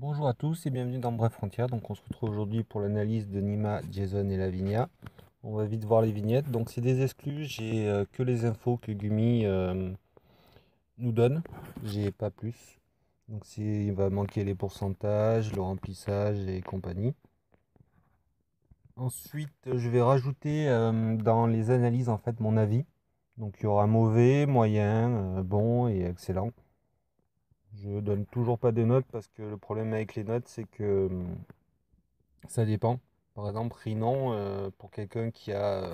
Bonjour à tous et bienvenue dans Bref Frontières. Donc on se retrouve aujourd'hui pour l'analyse de Nima, Jason et Lavinia. On va vite voir les vignettes. Donc c'est des exclus, j'ai que les infos que Gumi nous donne. J'ai pas plus. Donc il va manquer les pourcentages, le remplissage et compagnie. Ensuite je vais rajouter dans les analyses en fait mon avis. Donc il y aura mauvais, moyen, bon et excellent. Je donne toujours pas de notes parce que le problème avec les notes c'est que ça dépend. Par exemple, Rinon, pour quelqu'un qui a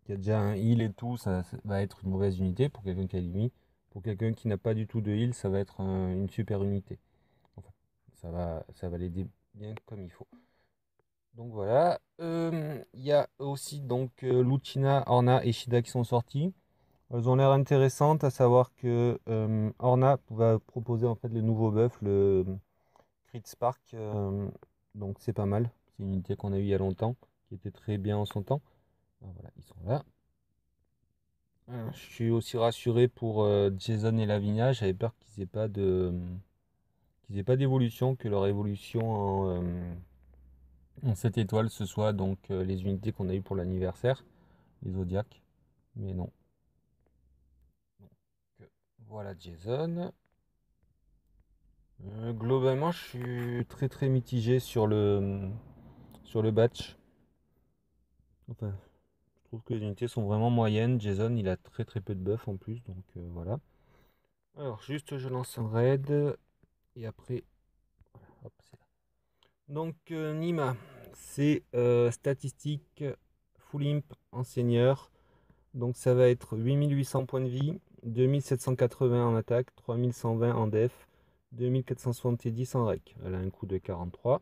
déjà un heal et tout, ça va être une mauvaise unité. Pour quelqu'un qui a limite. Pour quelqu'un qui n'a pas du tout de heal, ça va être une super unité. Enfin, ça va l'aider bien comme il faut. Donc voilà. Il y a aussi donc Lucina, Orna et Shida qui sont sortis. Elles ont l'air intéressantes, à savoir que Orna va proposer en fait le nouveau buff, le Crit Spark. Donc c'est pas mal. C'est une unité qu'on a eu il y a longtemps, qui était très bien en son temps. Ah, voilà, ils sont là. Je suis aussi rassuré pour Jason et Lavinia. J'avais peur qu'ils aient pas d'évolution, que leur évolution en 7 étoiles ce soit donc les unités qu'on a eues pour l'anniversaire, les Zodiacs. Mais non. Donc, voilà Jason. Globalement, je suis très très mitigé sur le batch. Enfin, je trouve que les unités sont vraiment moyennes. Jason, il a très très peu de buff en plus, donc voilà. Alors, juste je lance un raid et après, voilà, hop, c'est là. Donc, Nima, c'est statistique full imp en seigneur. Donc, ça va être 8800 points de vie, 2780 en attaque, 3120 en def, 2470 en rec. Elle a un coût de 43.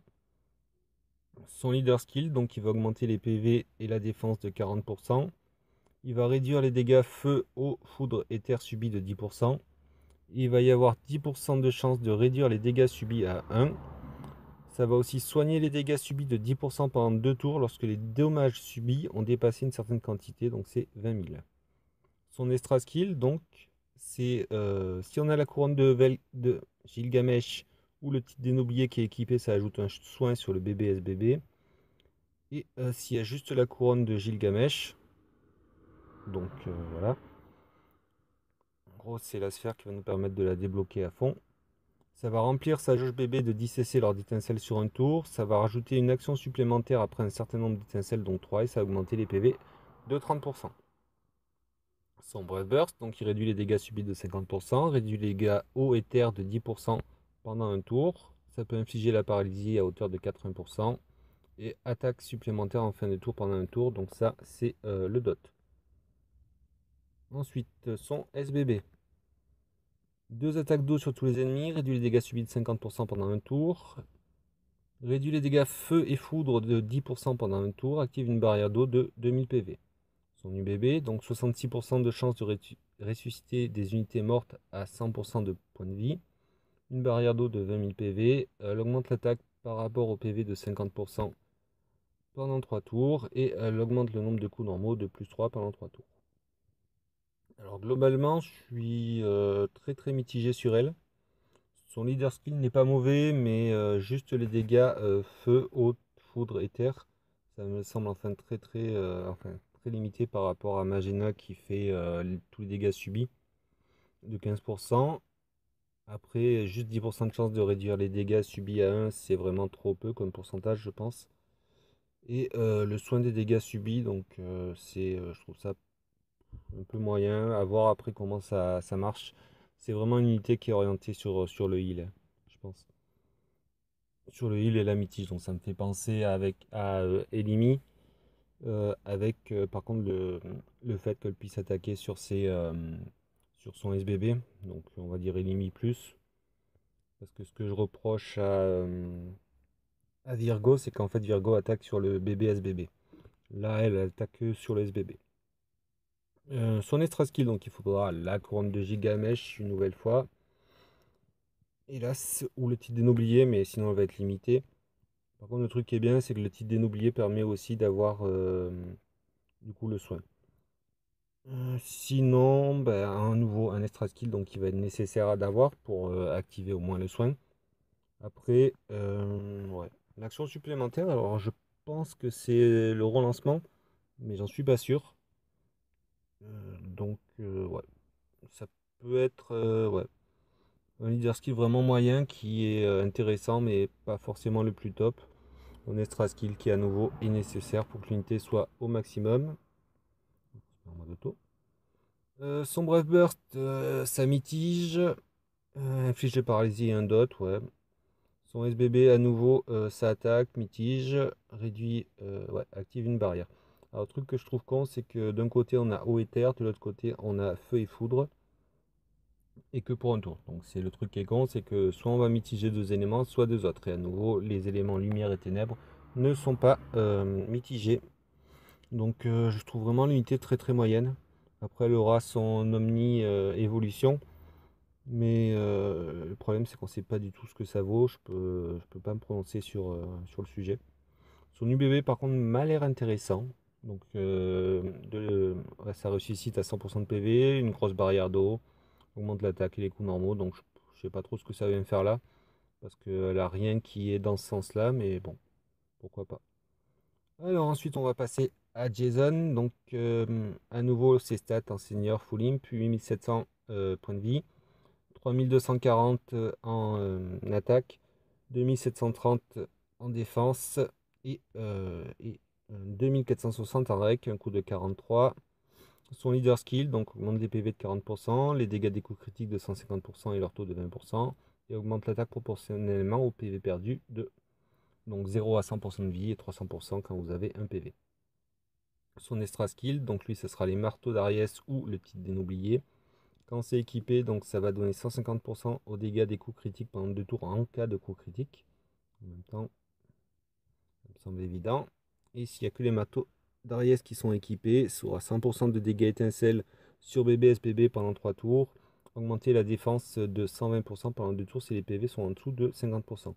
Son leader skill, donc il va augmenter les PV et la défense de 40%. Il va réduire les dégâts feu, eau, foudre et terre subis de 10%. Il va y avoir 10% de chance de réduire les dégâts subis à 1. Ça va aussi soigner les dégâts subis de 10% pendant 2 tours lorsque les dommages subis ont dépassé une certaine quantité, donc c'est 20 000. Son extra skill, donc, c'est si on a la couronne de Gilgamesh ou le titre dénoblier qui est équipé, ça ajoute un soin sur le bébé SBB. Et s'il y a juste la couronne de Gilgamesh, donc voilà. En gros, c'est la sphère qui va nous permettre de la débloquer à fond. Ça va remplir sa jauge bébé de 10 CC lors d'étincelles sur un tour. Ça va rajouter une action supplémentaire après un certain nombre d'étincelles, donc 3, et ça va augmenter les PV de 30%. Son Breath Burst, donc il réduit les dégâts subis de 50%, réduit les dégâts eau et terre de 10% pendant un tour. Ça peut infliger la paralysie à hauteur de 80%. Et attaque supplémentaire en fin de tour pendant un tour, donc ça c'est le dot. Ensuite, son SBB. 2 attaques d'eau sur tous les ennemis, réduit les dégâts subis de 50% pendant un tour. Réduit les dégâts feu et foudre de 10% pendant un tour. Active une barrière d'eau de 2000 PV. Son UBB, donc 66% de chance de ressusciter des unités mortes à 100% de points de vie. Une barrière d'eau de 20 000 PV. Elle augmente l'attaque par rapport au PV de 50% pendant 3 tours. Et elle augmente le nombre de coups normaux de plus 3 pendant 3 tours. Alors globalement, je suis très très mitigé sur elle. Son leader skill n'est pas mauvais, mais juste les dégâts feu, eau, foudre et terre, ça me semble enfin très limité par rapport à Magena qui fait tous les dégâts subis de 15%. Après, juste 10% de chance de réduire les dégâts subis à 1, c'est vraiment trop peu comme pourcentage, je pense. Et le soin des dégâts subis, donc je trouve ça un peu moyen. À voir après comment ça marche. C'est vraiment une unité qui est orientée sur le heal, je pense. Sur le heal et la mitige, donc ça me fait penser à Elimi, avec par contre le fait qu'elle puisse attaquer sur son SBB, donc on va dire Elimi plus. Parce que ce que je reproche à Virgo, c'est qu'en fait Virgo attaque sur le bébé SBB. Là, elle attaque que sur le SBB. Son extra skill, donc il faudra la couronne de Gigamesh une nouvelle fois. Hélas, ou le titre dénoblier, mais sinon elle va être limitée. Par contre, le truc qui est bien, c'est que le titre dénoblier permet aussi d'avoir du coup le soin. Sinon, un extra skill donc qui va être nécessaire à d'avoir pour activer au moins le soin. Après, ouais. L'action supplémentaire, alors je pense que c'est le relancement, mais j'en suis pas sûr. Donc, ouais, ça peut être ouais, un leader skill vraiment moyen qui est intéressant, mais pas forcément le plus top. Un extra skill qui à nouveau est nécessaire pour que l'unité soit au maximum. En mode auto. Son Brave Burst, ça mitige. Inflige de paralysie et un dot, ouais. Son SBB à nouveau, ça attaque, mitige, réduit, ouais, active une barrière. Alors le truc que je trouve con, c'est que d'un côté on a eau et terre, de l'autre côté on a feu et foudre, et que pour un tour. Donc c'est le truc qui est con, c'est que soit on va mitiger deux éléments, soit deux autres. Et à nouveau, les éléments lumière et ténèbres ne sont pas mitigés. Donc je trouve vraiment l'unité très très moyenne. Après elle aura son omni évolution. Mais le problème, c'est qu'on ne sait pas du tout ce que ça vaut. Je peux pas me prononcer sur le sujet. Son UBB, par contre, m'a l'air intéressant. Donc, ouais, ça ressuscite à 100% de PV, une grosse barrière d'eau, augmente l'attaque et les coups normaux. Donc, je ne sais pas trop ce que ça vient faire là. Parce qu'elle a rien qui est dans ce sens-là. Mais bon, pourquoi pas. Alors, ensuite, on va passer à Jason. Donc, à nouveau, ses stats en senior full imp, 8700 points de vie. 3240 en attaque, 2730 en défense et 2460 en rec, un coup de 43. Son leader skill, donc augmente les PV de 40%, les dégâts des coups critiques de 150% et leur taux de 20%, et augmente l'attaque proportionnellement au PV perdu de donc 0 à 100% de vie et 300% quand vous avez un PV. Son extra skill, donc lui ce sera les marteaux d'Ariès ou le titre dénoublié. Quand c'est équipé, donc ça va donner 150% aux dégâts des coups critiques pendant 2 tours en cas de coups critiques. En même temps, ça me semble évident. Et s'il n'y a que les marteaux d'Ariès qui sont équipés, ça aura 100% de dégâts étincelles sur bébé SBB pendant 3 tours. Augmenter la défense de 120% pendant 2 tours si les PV sont en dessous de 50%.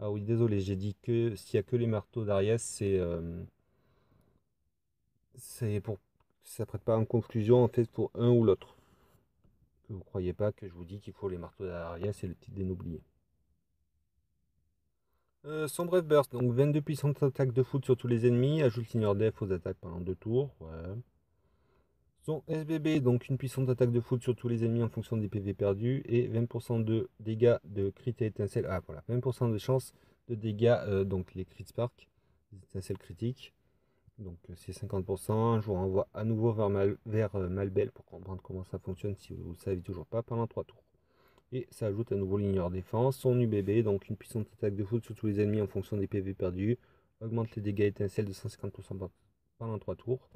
Ah oui, désolé, j'ai dit que s'il n'y a que les marteaux d'Ariès, c'est pour. Ça prête pas en conclusion en fait pour un ou l'autre. Que vous croyez pas que je vous dis qu'il faut les marteaux d'Ariès et le titre dénoublié. Son Brave Burst, donc 22 puissantes attaques de foot sur tous les ennemis, ajoute Senior Def aux attaques pendant 2 tours. Ouais. Son SBB, donc une puissante attaque de foot sur tous les ennemis en fonction des PV perdus, et 20% de dégâts de crit et étincelle. Ah voilà, 20% de chance de dégâts, donc les crit spark, les étincelles critiques. Donc c'est 50%. Je vous renvoie à nouveau vers Malbel pour comprendre comment ça fonctionne si vous ne savez toujours pas pendant 3 tours. Et ça ajoute un nouveau ligneur défense, son UBB, donc une puissante attaque de foot sur tous les ennemis en fonction des PV perdus, augmente les dégâts étincelles de 150% pendant 3 tours,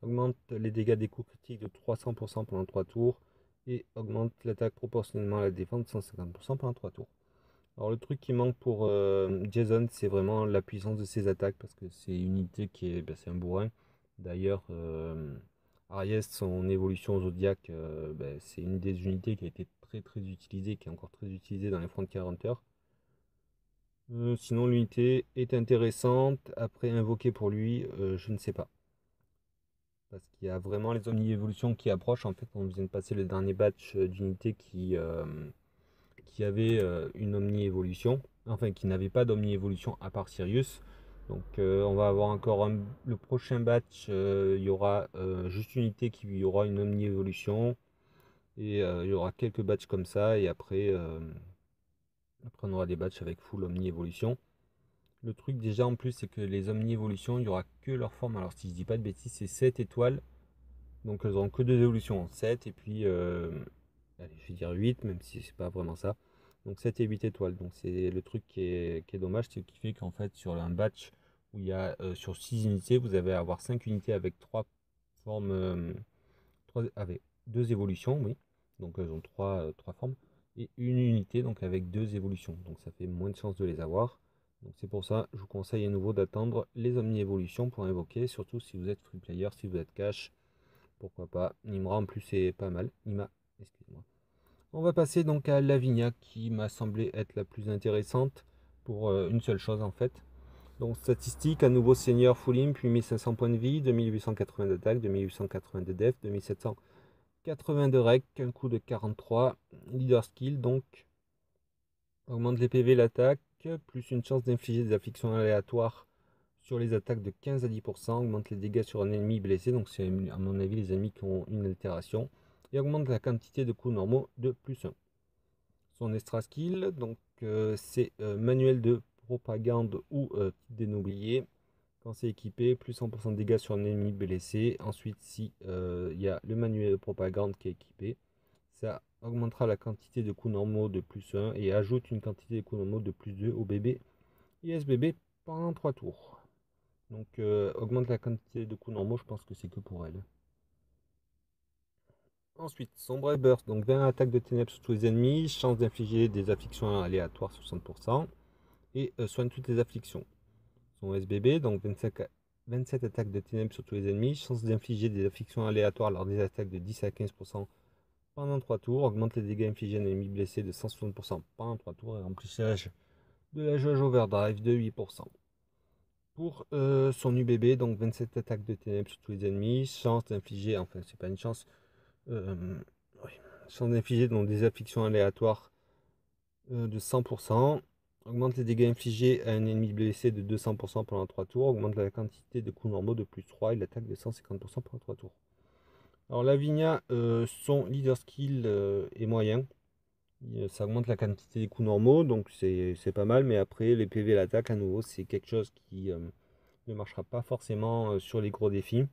augmente les dégâts des coups critiques de 300% pendant 3 tours, et augmente l'attaque proportionnellement à la défense de 150% pendant 3 tours. Alors le truc qui manque pour Jason, c'est vraiment la puissance de ses attaques, parce que c'est une unité qui est, c'est un bourrin. D'ailleurs, Aries, son évolution zodiaque, c'est une des unités qui a été très très utilisée, qui est encore très utilisée dans les Frontier Hunters. Sinon l'unité est intéressante, après invoquer pour lui, je ne sais pas. Parce qu'il y a vraiment les omni-évolutions qui approchent. En fait, on vient de passer le dernier batch d'unités qui avait une omni-évolution, enfin qui n'avait pas d'omni-évolution à part Sirius. Donc on va avoir encore le prochain batch, il y aura juste une unité qui aura une omni-évolution. Et il y aura quelques batchs comme ça. Et après on aura des batchs avec full omni-évolution. Le truc déjà en plus c'est que les omni-évolutions, il n'y aura que leur forme. Alors si je dis pas de bêtises, c'est 7 étoiles. Donc elles auront que deux évolutions. 7 et puis allez, je vais dire 8, même si c'est pas vraiment ça. Donc 7 et 8 étoiles. Donc c'est le truc qui est dommage, c'est qui fait qu'en fait sur un batch où il y a sur 6 unités, vous allez avoir 5 unités avec 3 formes, avec 2 évolutions, oui. Donc elles ont 3 formes. Et une unité donc avec 2 évolutions. Donc ça fait moins de chances de les avoir. Donc c'est pour ça, je vous conseille à nouveau d'attendre les omni-évolutions pour invoquer, surtout si vous êtes free player, si vous êtes cash. Pourquoi pas. Nimra en plus c'est pas mal. Nima, excusez-moi. On va passer donc à Lavinia qui m'a semblé être la plus intéressante pour une seule chose en fait. Donc statistique, à nouveau senior full imp, 8500 points de vie, 2880 d'attaque, 2880 de def, 2780 de rec, un coup de 43. Leader skill donc Augmente les PV, l'attaque, plus une chance d'infliger des afflictions aléatoires sur les attaques de 15 à 10%. Augmente les dégâts sur un ennemi blessé, donc c'est à mon avis les ennemis qui ont une altération. Et augmente la quantité de coups normaux de plus 1. Son extra skill, donc c'est manuel de propagande ou dénoblier. Quand c'est équipé, plus 100% de dégâts sur un ennemi blessé. Ensuite, si il y a le manuel de propagande qui est équipé, ça augmentera la quantité de coups normaux de plus 1 et ajoute une quantité de coups normaux de plus 2 au bébé ISBB pendant 3 tours. Donc augmente la quantité de coups normaux, je pense que c'est que pour elle. Ensuite, son Brave Burst, donc 20 attaques de ténèbres sur tous les ennemis, chance d'infliger des afflictions aléatoires 60%, et soigne toutes les afflictions. Son SBB, donc 27 attaques de ténèbres sur tous les ennemis, chance d'infliger des afflictions aléatoires lors des attaques de 10 à 15% pendant 3 tours, augmente les dégâts infligés à un ennemi blessé de 160% pendant 3 tours, et remplissage de la jauge overdrive de 8%. Pour son UBB, donc 27 attaques de ténèbres sur tous les ennemis, chance d'infliger, enfin c'est pas une chance, oui, chance d'infliger donc des afflictions aléatoires de 100%, augmente les dégâts infligés à un ennemi blessé de 200% pendant 3 tours, augmente la quantité de coups normaux de plus 3 et l'attaque de 150% pendant 3 tours. Alors Lavinia, son leader skill est moyen. Ça augmente la quantité des coups normaux, donc c'est pas mal, mais après les PV et l'attaque à nouveau c'est quelque chose qui ne marchera pas forcément sur les gros défis.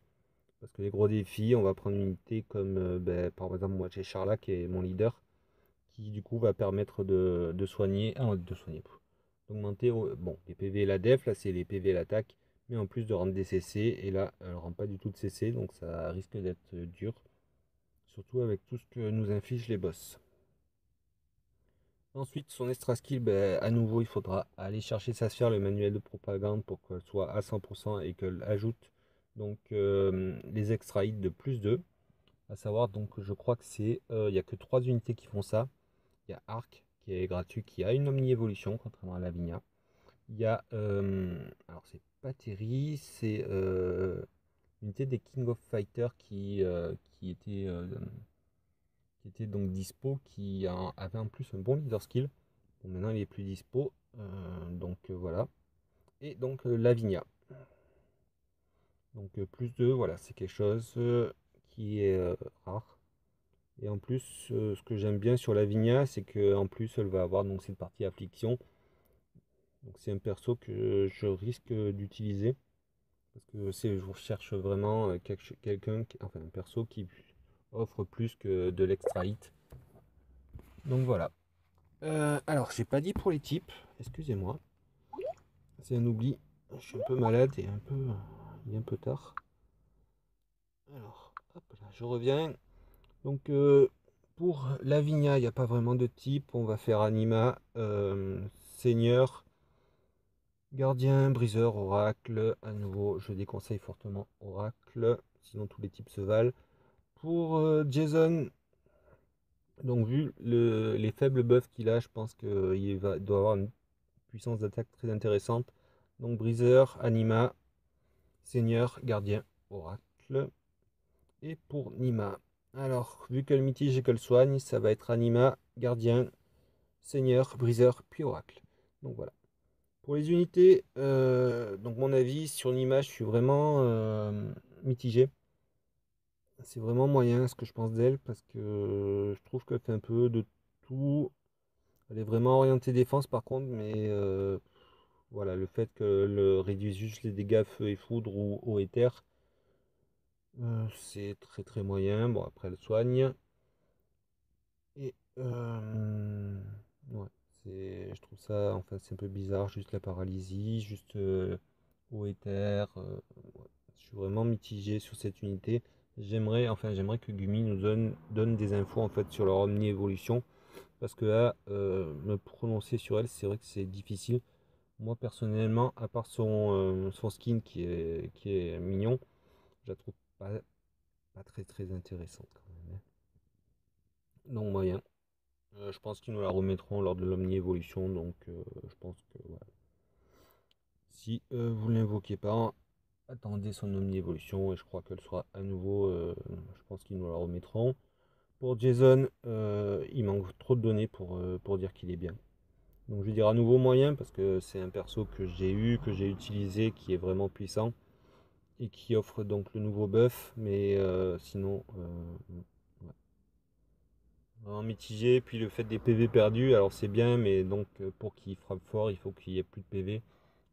Parce que les gros défis, on va prendre une unité comme par exemple moi j'ai Charla qui est mon leader, qui du coup va permettre de soigner, d'augmenter bon, les PV et la def, là c'est les PV et l'attaque, mais en plus de rendre des CC, et là elle rend pas du tout de CC, donc ça risque d'être dur, surtout avec tout ce que nous infligent les boss. Ensuite, son extra skill, à nouveau, il faudra aller chercher sa sphère, le manuel de propagande, pour qu'elle soit à 100% et qu'elle ajoute donc les extra hits de plus 2. À savoir, donc je crois que c'est, il n'y a que 3 unités qui font ça. Il y a Arc qui est gratuit, qui a une omni-évolution, contrairement à Lavinia. Il y a, alors c'est pas Terry, c'est l'unité des King of Fighters qui était donc dispo, avait en plus un bon leader skill. Bon, maintenant il est plus dispo, donc voilà. Et donc Lavinia. Donc plus 2, voilà, c'est quelque chose qui est rare. Et en plus, ce que j'aime bien sur Lavinia, c'est qu'en plus elle va avoir donc cette partie affliction. Donc c'est un perso que je risque d'utiliser. Parce que je recherche vraiment quelqu'un, enfin un perso qui offre plus que de l'extra hit. Donc voilà. Alors, j'ai pas dit pour les types, excusez-moi. C'est un oubli. Je suis un peu malade et il est un peu tard. Alors, hop là, je reviens. Donc, pour Lavinia, il n'y a pas vraiment de type. On va faire Anima, Seigneur, Gardien, Briseur, Oracle. À nouveau, je déconseille fortement Oracle. Sinon, tous les types se valent. Pour Jason, donc vu les faibles buffs qu'il a, je pense qu'il doit avoir une puissance d'attaque très intéressante. Donc Briseur, Anima, Seigneur, Gardien, Oracle. Et pour Nima, alors vu qu'elle mitige et qu'elle soigne, ça va être Anima, Gardien, Seigneur, Briseur, puis Oracle. Donc voilà. Pour les unités, donc mon avis sur Nima, je suis vraiment mitigé. C'est vraiment moyen ce que je pense d'elle parce que je trouve qu'elle fait un peu de tout. Elle est vraiment orientée défense par contre, mais voilà, le fait qu'elle réduise juste les dégâts feu et foudre ou eau et terre, c'est très très moyen. Bon, après elle soigne. Et ouais, je trouve ça, enfin c'est un peu bizarre, juste la paralysie, juste eau et terre. Ouais. Je suis vraiment mitigé sur cette unité. J'aimerais que Gumi nous donne des infos en fait sur leur omni-évolution. Parce que là, me prononcer sur elle, c'est vrai que c'est difficile. Moi personnellement, à part son skin qui est mignon, je la trouve pas très très intéressante quand même, hein. Donc moyen. Je pense qu'ils nous la remettront lors de l'omni-évolution, donc je pense que voilà. Si vous ne l'invoquez pas, attendez son omni-évolution et je crois qu'elle sera à nouveau, je pense qu'ils nous la remettront. Pour Jason, il manque trop de données pour dire qu'il est bien. Donc je vais dire à nouveau moyen parce que c'est un perso que j'ai eu, que j'ai utilisé, qui est vraiment puissant et qui offre donc le nouveau buff, mais sinon ouais. Vraiment mitigé. Puis le fait des PV perdus, alors c'est bien, mais donc pour qu'il frappe fort, il faut qu'il y ait plus de PV.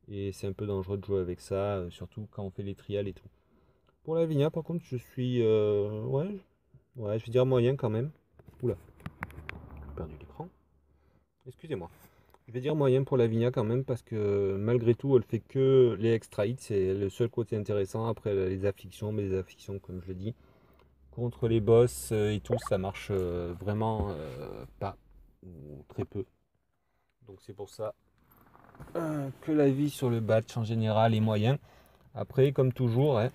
Et c'est un peu dangereux de jouer avec ça, surtout quand on fait les trials et tout. Pour la Vigna, par contre, je suis ouais, je vais dire moyen quand même. Oula, j'ai perdu l'écran. Excusez-moi. Je vais dire moyen pour la Vigna quand même parce que malgré tout, elle fait que les extra hits, c'est le seul côté intéressant. Après les afflictions, mais les afflictions, comme je l'ai dit, contre les boss et tout, ça marche vraiment pas ou très peu. Donc c'est pour ça que la vie sur le batch en général est moyen. Après, comme toujours, hein,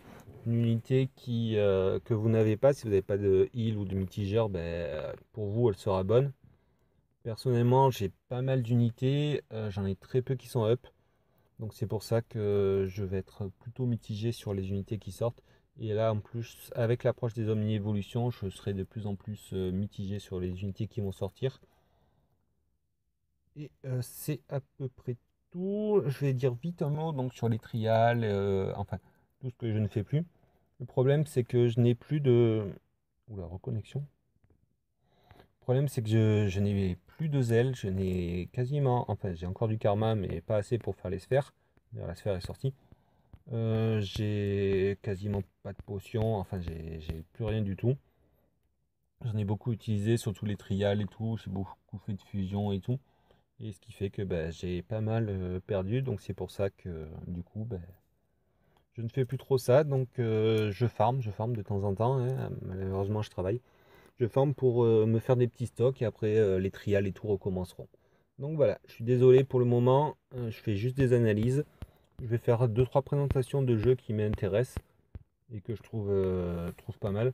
une unité que vous n'avez pas, si vous n'avez pas de heal ou de mitigeur, ben, pour vous, elle sera bonne. Personnellement, j'ai pas mal d'unités, j'en ai très peu qui sont up. Donc c'est pour ça que je vais être plutôt mitigé sur les unités qui sortent. Et là, en plus, avec l'approche des omni-évolutions, je serai de plus en plus mitigé sur les unités qui vont sortir. Et c'est à peu près tout. Je vais dire vite un mot donc, sur les trials, enfin, tout ce que je ne fais plus. Le problème, c'est que je n'ai plus de... Oula, reconnexion. Le problème, c'est que je n'ai plus de zèle. Je n'ai quasiment... Enfin, j'ai encore du karma, mais pas assez pour faire les sphères. D'ailleurs, la sphère est sortie. J'ai quasiment pas de potions. Enfin, j'ai plus rien du tout. J'en ai beaucoup utilisé, surtout les trials et tout. J'ai beaucoup fait de fusion et tout. Et ce qui fait que bah, j'ai pas mal perdu. Donc, c'est pour ça que, du coup, bah, je ne fais plus trop ça. Donc, je farm de temps en temps, hein. Malheureusement, je travaille. Je farm pour me faire des petits stocks et après les trials et tout recommenceront. Donc voilà, je suis désolé pour le moment, je fais juste des analyses. Je vais faire deux trois présentations de jeux qui m'intéressent et que je trouve pas mal.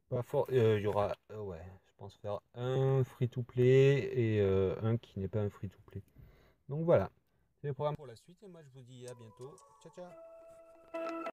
Pas fort, il y aura, ouais, je pense faire un free-to-play et un qui n'est pas un free-to-play. Donc voilà, c'est le programme pour la suite et moi je vous dis à bientôt. Ciao ciao.